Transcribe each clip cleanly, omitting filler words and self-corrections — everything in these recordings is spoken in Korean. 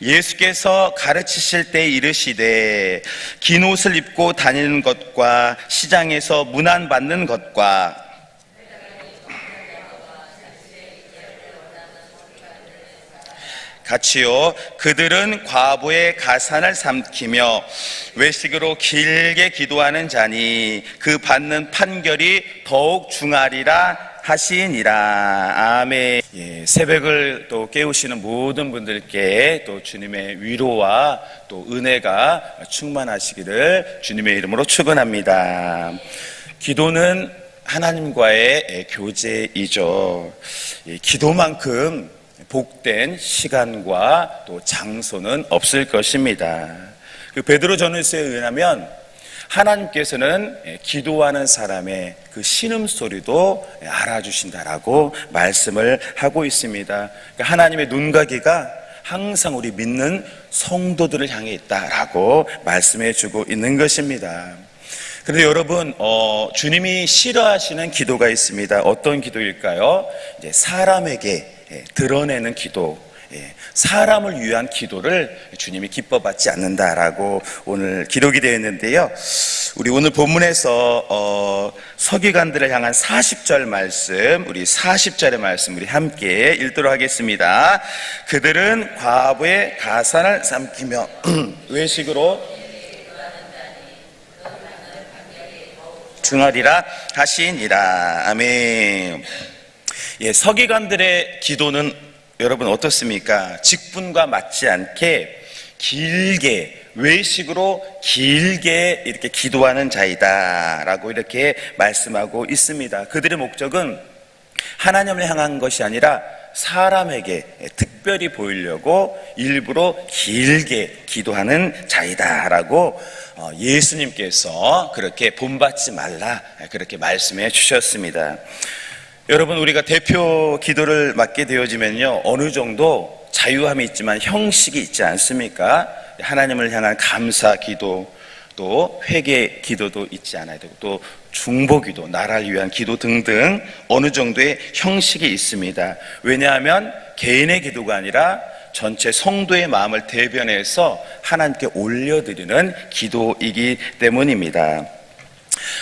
예수께서 가르치실 때 이르시되 긴 옷을 입고 다니는 것과 시장에서 문안받는 것과 같이요, 그들은 과부의 가산을 삼키며 외식으로 길게 기도하는 자니 그 받는 판결이 더욱 중하리라 하시니라. 아멘. 새벽을 또 깨우시는 모든 분들께 또 주님의 위로와 또 은혜가 충만하시기를 주님의 이름으로 축원합니다. 기도는 하나님과의 교제이죠. 기도만큼 복된 시간과 또 장소는 없을 것입니다. 그 베드로 전후서에 의하면 하나님께서는 기도하는 사람의 그 신음소리도 알아주신다라고 말씀을 하고 있습니다. 그러니까 하나님의 눈가기가 항상 우리 믿는 성도들을 향해 있다라고 말씀해 주고 있는 것입니다. 그런데 여러분, 주님이 싫어하시는 기도가 있습니다. 어떤 기도일까요? 이제 사람에게 드러내는 기도, 사람을 위한 기도를 주님이 기뻐받지 않는다라고 오늘 기록이 되어 있는데요. 우리 오늘 본문에서 서기관들을 향한 40절 말씀, 우리 40절의 말씀 우리 함께 읽도록 하겠습니다. 그들은 과부의 가산을 삼키며 외식으로 중하리라 하시니라. 아멘. 서기관들의 기도는 여러분 어떻습니까? 직분과 맞지 않게 길게, 외식으로 길게 이렇게 기도하는 자이다 라고 이렇게 말씀하고 있습니다. 그들의 목적은 하나님을 향한 것이 아니라 사람에게 특별히 보이려고 일부러 길게 기도하는 자이다 라고 예수님께서 그렇게 본받지 말라 그렇게 말씀해 주셨습니다. 여러분, 우리가 대표 기도를 맡게 되어지면요, 어느 정도 자유함이 있지만 형식이 있지 않습니까? 하나님을 향한 감사 기도, 또 회개 기도도 있지 않아야 되고, 또 중보 기도, 나라를 위한 기도 등등 어느 정도의 형식이 있습니다. 왜냐하면 개인의 기도가 아니라 전체 성도의 마음을 대변해서 하나님께 올려드리는 기도이기 때문입니다.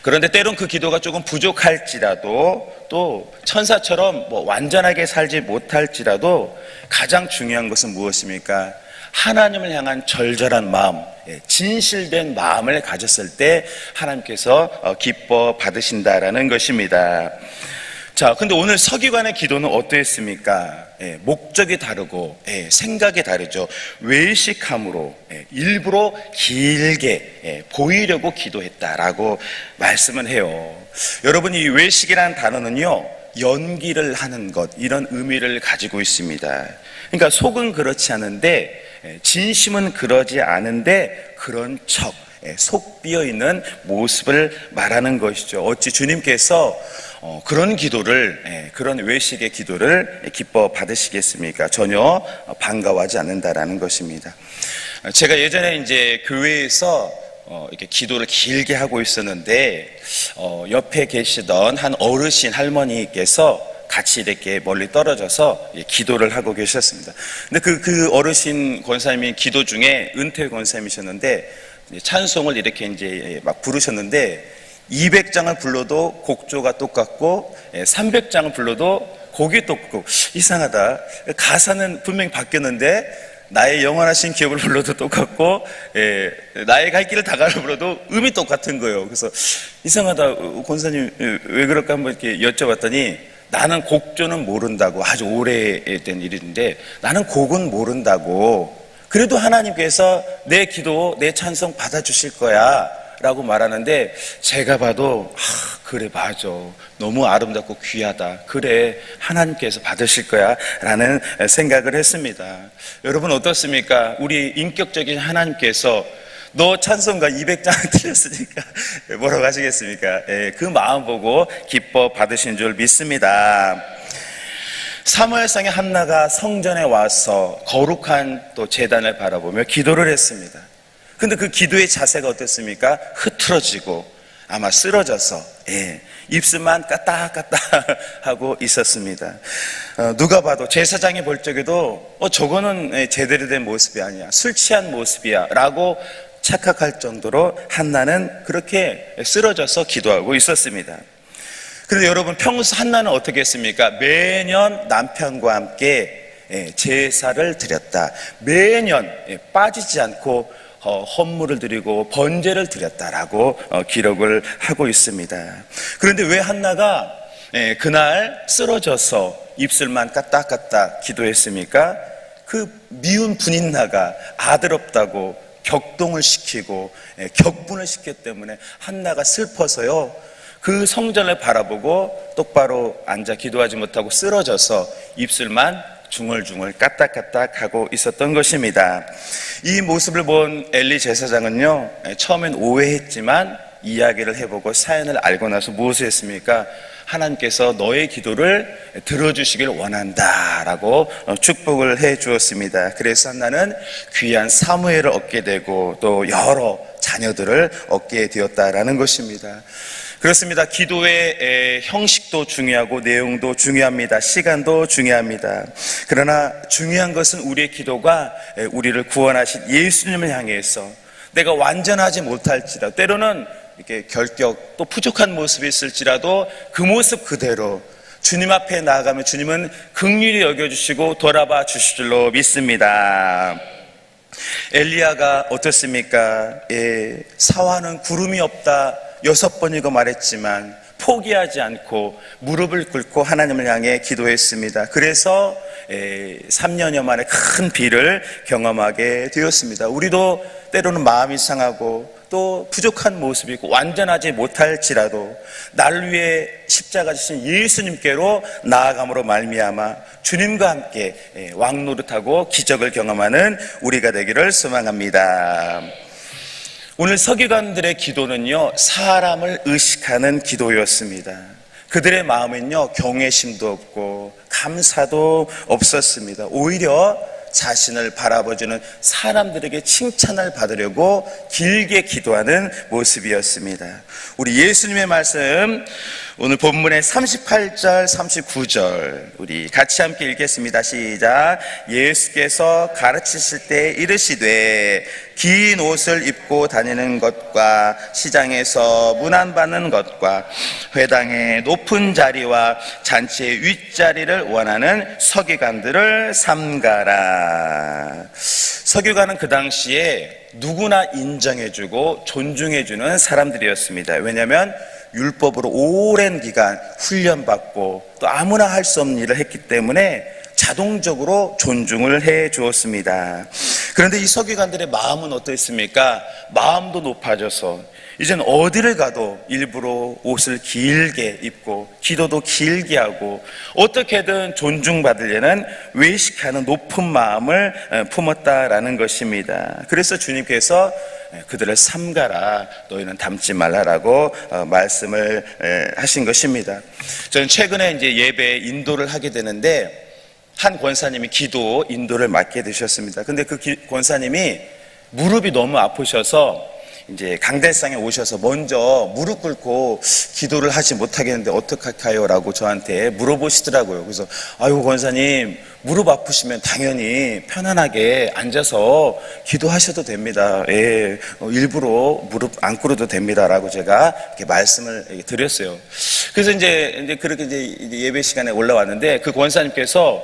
그런데 때론 그 기도가 조금 부족할지라도, 또 천사처럼 완전하게 살지 못할지라도 가장 중요한 것은 무엇입니까? 하나님을 향한 절절한 마음, 진실된 마음을 가졌을 때 하나님께서 기뻐 받으신다라는 것입니다. 자, 근데 오늘 서기관의 기도는 어떠했습니까? 목적이 다르고 생각이 다르죠. 외식함으로 일부러 길게 보이려고 기도했다라고 말씀을 해요. 여러분, 이 외식이라는 단어는요, 연기를 하는 것, 이런 의미를 가지고 있습니다. 그러니까 속은 그렇지 않은데, 진심은 그러지 않은데 그런 척, 속 비어있는 모습을 말하는 것이죠. 어찌 주님께서 그런 기도를, 그런 외식의 기도를 기뻐 받으시겠습니까? 전혀 반가워하지 않는다라는 것입니다. 제가 예전에 이제 교회에서 이렇게 기도를 길게 하고 있었는데, 옆에 계시던 한 어르신 할머니께서 같이 이렇게 멀리 떨어져서 기도를 하고 계셨습니다. 근데 그 어르신 권사님이 기도 중에 은퇴 권사님이셨는데, 찬송을 이렇게 이제 막 부르셨는데, 200장을 불러도 곡조가 똑같고 300장을 불러도 곡이 똑같고, 이상하다, 가사는 분명히 바뀌었는데 나의 영원하신 기업을 불러도 똑같고 나의 갈 길을 다가를 불러도 음이 똑같은 거예요. 그래서 이상하다, 권사님 왜 그럴까 한번 이렇게 여쭤봤더니, 나는 곡조는 모른다고, 아주 오래된 일인데 나는 곡은 모른다고, 그래도 하나님께서 내 기도, 내 찬송 받아주실 거야 라고 말하는데, 제가 봐도 그래, 맞아, 너무 아름답고 귀하다, 그래, 하나님께서 받으실 거야 라는 생각을 했습니다. 여러분 어떻습니까? 우리 인격적인 하나님께서 너 찬송가 200장 틀렸으니까 뭐라고 하시겠습니까? 그 마음 보고 기뻐 받으신 줄 믿습니다. 사무엘상의 한나가 성전에 와서 거룩한 또 제단을 바라보며 기도를 했습니다. 근데 그 기도의 자세가 어땠습니까? 흐트러지고 아마 쓰러져서 입술만 까딱까딱 하고 있었습니다. 누가 봐도 제사장이 볼 적에도 저거는 제대로 된 모습이 아니야, 술 취한 모습이야 라고 착각할 정도로 한나는 그렇게 쓰러져서 기도하고 있었습니다. 그런데 여러분, 평소 한나는 어떻게 했습니까? 매년 남편과 함께 제사를 드렸다. 매년 빠지지 않고 헌물을 드리고 번제를 드렸다라고 기록을 하고 있습니다. 그런데 왜 한나가 그날 쓰러져서 입술만 까딱까딱 기도했습니까? 그 미운 분인나가 아들 없다고 격동을 시키고 격분을 시켰기 때문에 한나가 슬퍼서요, 그 성전을 바라보고 똑바로 앉아 기도하지 못하고 쓰러져서 입술만 중얼중얼 까딱까딱 하고 있었던 것입니다. 이 모습을 본 엘리 제사장은요, 처음엔 오해했지만 이야기를 해보고 사연을 알고 나서 무엇을 했습니까? 하나님께서 너의 기도를 들어주시길 원한다라고 축복을 해 주었습니다. 그래서 한나는 귀한 사무엘을 얻게 되고 또 여러 자녀들을 얻게 되었다라는 것입니다. 그렇습니다. 기도의 형식도 중요하고 내용도 중요합니다. 시간도 중요합니다. 그러나 중요한 것은 우리의 기도가 우리를 구원하신 예수님을 향해서 내가 완전하지 못할지라도, 때로는 이렇게 결격 또 부족한 모습이 있을지라도 그 모습 그대로 주님 앞에 나아가면 주님은 긍휼히 여겨주시고 돌아봐 주실 줄로 믿습니다. 엘리야가 어떻습니까? 사와는 구름이 없다 6번이고 말했지만 포기하지 않고 무릎을 꿇고 하나님을 향해 기도했습니다. 그래서 3년여 만에 큰 비를 경험하게 되었습니다. 우리도 때로는 마음이 상하고 또 부족한 모습이 있고 완전하지 못할지라도 나를 위해 십자가 지신 예수님께로 나아감으로 말미암아 주님과 함께 왕노릇하고 기적을 경험하는 우리가 되기를 소망합니다. 오늘 서기관들의 기도는요, 사람을 의식하는 기도였습니다. 그들의 마음엔요, 경외심도 없고 감사도 없었습니다. 오히려 자신을 바라보주는 사람들에게 칭찬을 받으려고 길게 기도하는 모습이었습니다. 우리 예수님의 말씀, 오늘 본문의 38절, 39절 우리 같이 함께 읽겠습니다. 시작. 예수께서 가르치실 때 이르시되 긴 옷을 입고 다니는 것과 시장에서 문안받는 것과 회당의 높은 자리와 잔치의 윗자리를 원하는 서기관들을 삼가라. 서기관은 그 당시에 누구나 인정해주고 존중해주는 사람들이었습니다. 왜냐하면 율법으로 오랜 기간 훈련받고 또 아무나 할 수 없는 일을 했기 때문에 자동적으로 존중을 해 주었습니다. 그런데 이 서기관들의 마음은 어떠했습니까? 마음도 높아져서 이제는 어디를 가도 일부러 옷을 길게 입고 기도도 길게 하고 어떻게든 존중받으려는 외식하는 높은 마음을 품었다라는 것입니다. 그래서 주님께서 그들을 삼가라, 너희는 닮지 말라라고 말씀을 하신 것입니다. 저는 최근에 이제 예배 인도를 하게 되는데 한 권사님이 기도 인도를 맡게 되셨습니다. 근데 그 권사님이 무릎이 너무 아프셔서 이제 강대상에 오셔서 먼저 무릎 꿇고 기도를 하지 못하겠는데 어떡할까요? 라고 저한테 물어보시더라고요. 그래서 아유 권사님, 무릎 아프시면 당연히 편안하게 앉아서 기도하셔도 됩니다. 일부러 무릎 안 꿇어도 됩니다. 라고 제가 이렇게 말씀을 드렸어요. 그래서 이제 그렇게 이제 예배 시간에 올라왔는데 그 권사님께서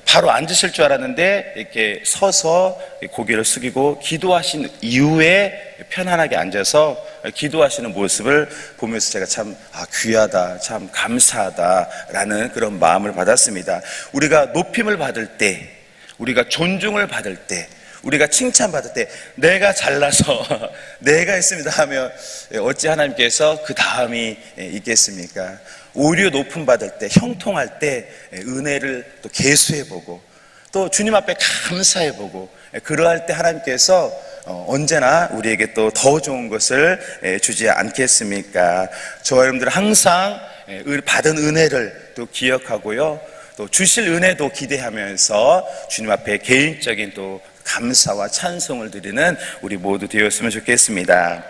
바로 앉으실 줄 알았는데 이렇게 서서 고개를 숙이고 기도하신 이후에 편안하게 앉아서 기도하시는 모습을 보면서 제가 참 귀하다, 참 감사하다라는 그런 마음을 받았습니다. 우리가 높임을 받을 때, 우리가 존중을 받을 때, 우리가 칭찬받을 때 내가 잘나서 내가 했습니다 하면 어찌 하나님께서 그 다음이 있겠습니까? 오히려 높임 받을 때, 형통할 때 은혜를 또 계수해보고 또 주님 앞에 감사해보고 그러할 때 하나님께서 언제나 우리에게 또 더 좋은 것을 주지 않겠습니까? 저와 여러분들은 항상 받은 은혜를 또 기억하고요, 또 주실 은혜도 기대하면서 주님 앞에 개인적인 또 감사와 찬송을 드리는 우리 모두 되었으면 좋겠습니다.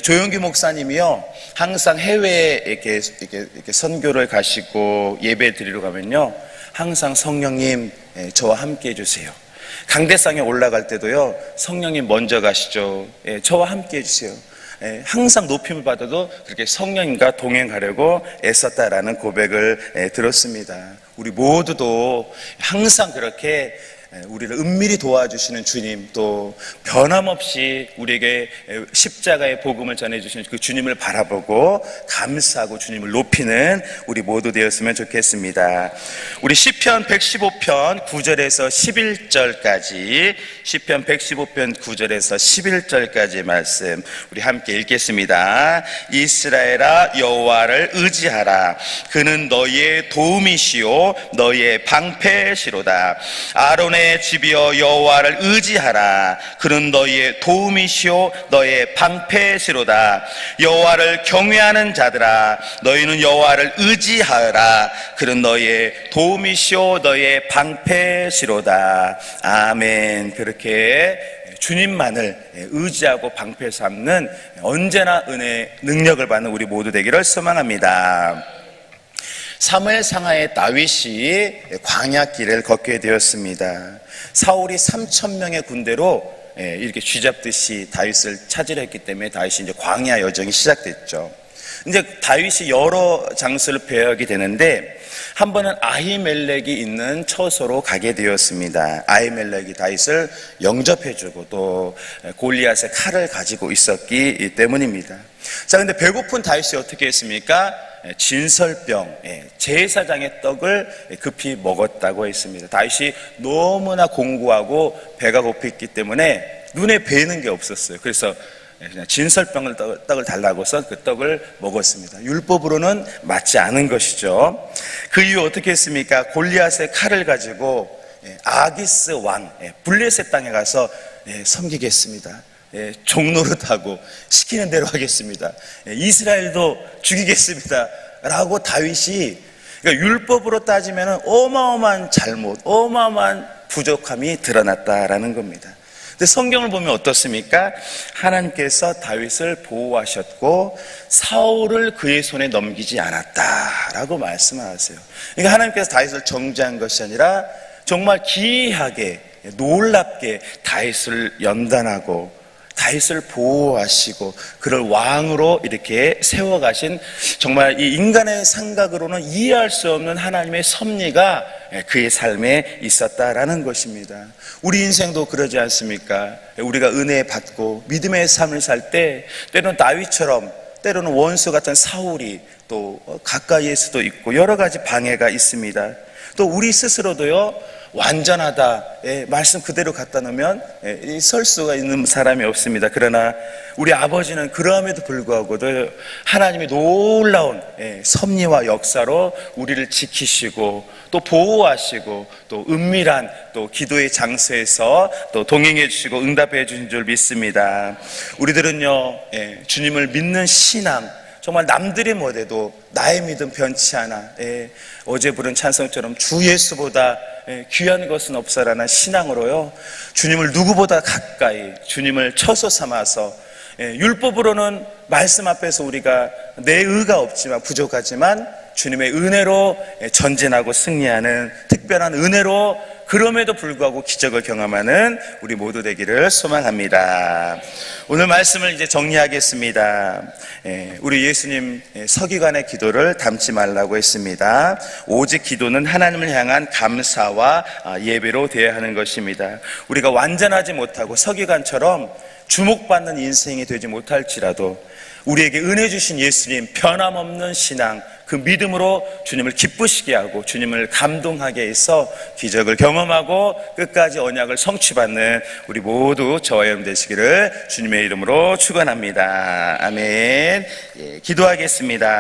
조영기 목사님이요, 항상 해외에 이렇게 선교를 가시고 예배 드리러 가면요, 항상 성령님 저와 함께 해주세요. 강대상에 올라갈 때도요, 성령님 먼저 가시죠. 저와 함께 해주세요. 항상 높임을 받아도 그렇게 성령님과 동행하려고 애썼다라는 고백을 들었습니다. 우리 모두도 항상 그렇게 우리를 은밀히 도와주시는 주님, 또 변함없이 우리에게 십자가의 복음을 전해주시는 그 주님을 바라보고 감사하고 주님을 높이는 우리 모두 되었으면 좋겠습니다. 우리 시편 115편 9절에서 11절까지, 시편 115편 9절에서 11절까지 말씀 우리 함께 읽겠습니다. 이스라엘아, 여호와를 의지하라. 그는 너희의 도움이시오 너희의 방패시로다. 아론의 집이여, 여호와를 의지하라. 그는 너희의 도움이시오 너희의 방패시로다. 여호와를 경외하는 자들아, 너희는 여호와를 의지하라. 그는 너희의 도움이시오 너희의 방패시로다. 아멘. 그렇게 주님만을 의지하고 방패 삼는 언제나 은혜의 능력을 받는 우리 모두 되기를 소망합니다. 사무엘 상하의 다윗이 광야길을 걷게 되었습니다. 사울이 3,000명의 군대로 이렇게 쥐잡듯이 다윗을 찾으려 했기 때문에 다윗이 이제 광야 여정이 시작됐죠. 이제 다윗이 여러 장소를 배회하게 되는데, 한 번은 아히멜렉이 있는 처소로 가게 되었습니다. 아히멜렉이 다윗을 영접해주고 또 골리앗의 칼을 가지고 있었기 때문입니다. 자, 근데 배고픈 다윗이 어떻게 했습니까? 진설병, 제사장의 떡을 급히 먹었다고 했습니다. 다윗이 너무나 공고하고 배가 고팠기 때문에 눈에 뵈는 게 없었어요. 그래서 그냥 진설병을 떡을 달라고 해서 그 떡을 먹었습니다. 율법으로는 맞지 않은 것이죠. 그 이후 어떻게 했습니까? 골리앗의 칼을 가지고 아기스 왕 블레셋 땅에 가서 섬기겠습니다. 종노릇하고 시키는 대로 하겠습니다. 이스라엘도 죽이겠습니다 라고 다윗이, 그러니까 율법으로 따지면 어마어마한 잘못, 어마어마한 부족함이 드러났다라는 겁니다. 근데 성경을 보면 어떻습니까? 하나님께서 다윗을 보호하셨고 사울을 그의 손에 넘기지 않았다라고 말씀하세요. 그러니까 하나님께서 다윗을 정죄한 것이 아니라 정말 기이하게, 놀랍게 다윗을 연단하고 다윗을 보호하시고 그를 왕으로 이렇게 세워가신, 정말 이 인간의 생각으로는 이해할 수 없는 하나님의 섭리가 그의 삶에 있었다라는 것입니다. 우리 인생도 그러지 않습니까? 우리가 은혜 받고 믿음의 삶을 살 때 때로는 다윗처럼, 때로는 원수 같은 사울이 또 가까이에 수도 있고 여러 가지 방해가 있습니다. 또 우리 스스로도요, 완전하다, 말씀 그대로 갖다 놓으면 설 수가 있는 사람이 없습니다. 그러나 우리 아버지는 그럼에도 불구하고도 하나님의 놀라운 섭리와 역사로 우리를 지키시고 또 보호하시고 또 은밀한 또 기도의 장소에서 또 동행해 주시고 응답해 주신 줄 믿습니다. 우리들은요, 주님을 믿는 신앙, 정말 남들이 못해도 나의 믿음 변치 않아, 어제 부른 찬송처럼 주 예수보다 귀한 것은 없어라는 신앙으로요, 주님을 누구보다 가까이, 주님을 처소 삼아서, 율법으로는 말씀 앞에서 우리가 내 의가 없지만 부족하지만 주님의 은혜로 전진하고 승리하는 특별한 은혜로, 그럼에도 불구하고 기적을 경험하는 우리 모두 되기를 소망합니다. 오늘 말씀을 이제 정리하겠습니다. 우리 예수님 서기관의 기도를 닮지 말라고 했습니다. 오직 기도는 하나님을 향한 감사와 예배로 되어야 하는 것입니다. 우리가 완전하지 못하고 서기관처럼 주목받는 인생이 되지 못할지라도 우리에게 은혜 주신 예수님 변함없는 신앙, 그 믿음으로 주님을 기쁘시게 하고 주님을 감동하게 해서 기적을 경험하고 끝까지 언약을 성취받는 우리 모두 저와 여러분 되시기를 주님의 이름으로 축원합니다. 아멘. 기도하겠습니다.